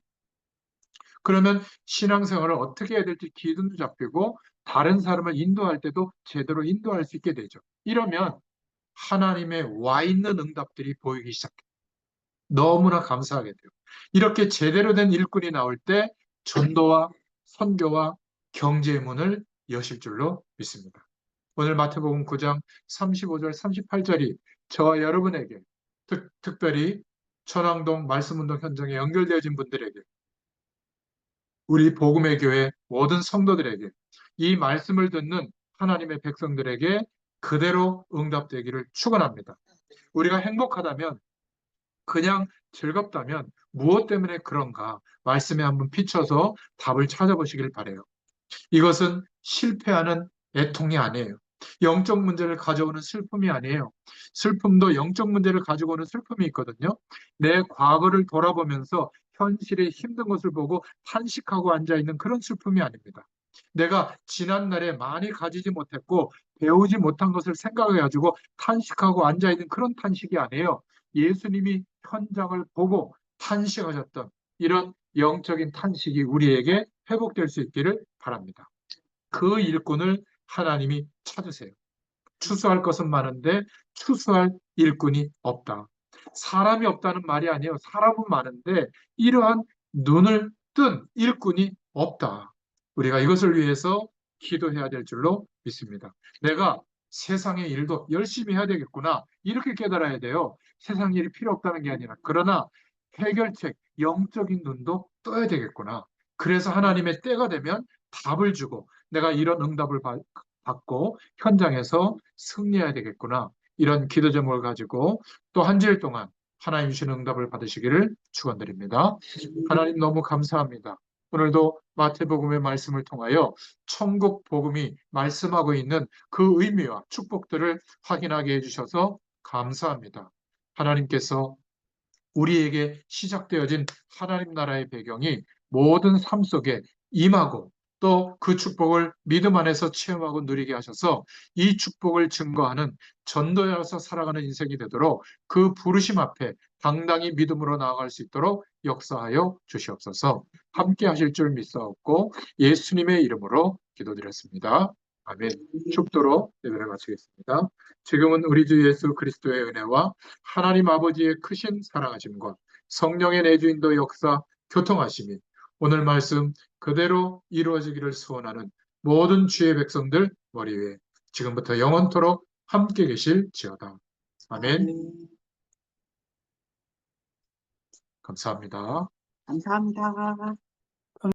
그러면 신앙생활을 어떻게 해야 될지 기준도 잡히고 다른 사람을 인도할 때도 제대로 인도할 수 있게 되죠. 이러면 하나님의 와 있는 응답들이 보이기 시작해요. 너무나 감사하게 돼요. 이렇게 제대로 된 일꾼이 나올 때 전도와 선교와 경제의 문을 여실 줄로 믿습니다. 오늘 마태복음 9장 35절 38절이 저와 여러분에게 특별히 천왕동 말씀운동 현장에 연결되어진 분들에게 우리 복음의 교회 모든 성도들에게 이 말씀을 듣는 하나님의 백성들에게 그대로 응답되기를 축원합니다. 우리가 행복하다면 그냥 즐겁다면 무엇 때문에 그런가 말씀에 한번 비춰서 답을 찾아보시길 바래요. 이것은 실패하는 애통이 아니에요. 영적 문제를 가져오는 슬픔이 아니에요. 슬픔도 영적 문제를 가지고 오는 슬픔이 있거든요. 내 과거를 돌아보면서 현실의 힘든 것을 보고 탄식하고 앉아있는 그런 슬픔이 아닙니다. 내가 지난날에 많이 가지지 못했고 배우지 못한 것을 생각해가지고 탄식하고 앉아있는 그런 탄식이 아니에요. 예수님이 현장을 보고 탄식하셨던 이런 영적인 탄식이 우리에게 회복될 수 있기를 바랍니다. 그 일꾼을 하나님이 찾으세요. 추수할 것은 많은데 추수할 일꾼이 없다. 사람이 없다는 말이 아니에요. 사람은 많은데 이러한 눈을 뜬 일꾼이 없다. 우리가 이것을 위해서 기도해야 될 줄로 믿습니다. 내가 세상의 일도 열심히 해야 되겠구나. 이렇게 깨달아야 돼요. 세상 일이 필요 없다는 게 아니라. 그러나 해결책, 영적인 눈도 떠야 되겠구나. 그래서 하나님의 때가 되면 답을 주고 내가 이런 응답을 받고 현장에서 승리해야 되겠구나. 이런 기도 제목을 가지고 또 한 주일 동안 하나님 주시는 응답을 받으시기를 축원드립니다. 하나님 너무 감사합니다. 오늘도 마태복음의 말씀을 통하여 천국 복음이 말씀하고 있는 그 의미와 축복들을 확인하게 해주셔서 감사합니다. 하나님께서 우리에게 시작되어진 하나님 나라의 배경이 모든 삶 속에 임하고 또 그 축복을 믿음 안에서 체험하고 누리게 하셔서 이 축복을 증거하는 전도자로서 살아가는 인생이 되도록 그 부르심 앞에 당당히 믿음으로 나아갈 수 있도록 역사하여 주시옵소서. 함께 하실 줄 믿사옵고 예수님의 이름으로 기도드렸습니다. 아멘. 축도로 예배를 마치겠습니다. 지금은 우리 주 예수 그리스도의 은혜와 하나님 아버지의 크신 사랑하심과 성령의 내주인도 역사 교통하심이 오늘 말씀 그대로 이루어지기를 소원하는 모든 주의 백성들 머리 위에 지금부터 영원토록 함께 계실지어다. 아멘.
아멘.
감사합니다.
감사합니다.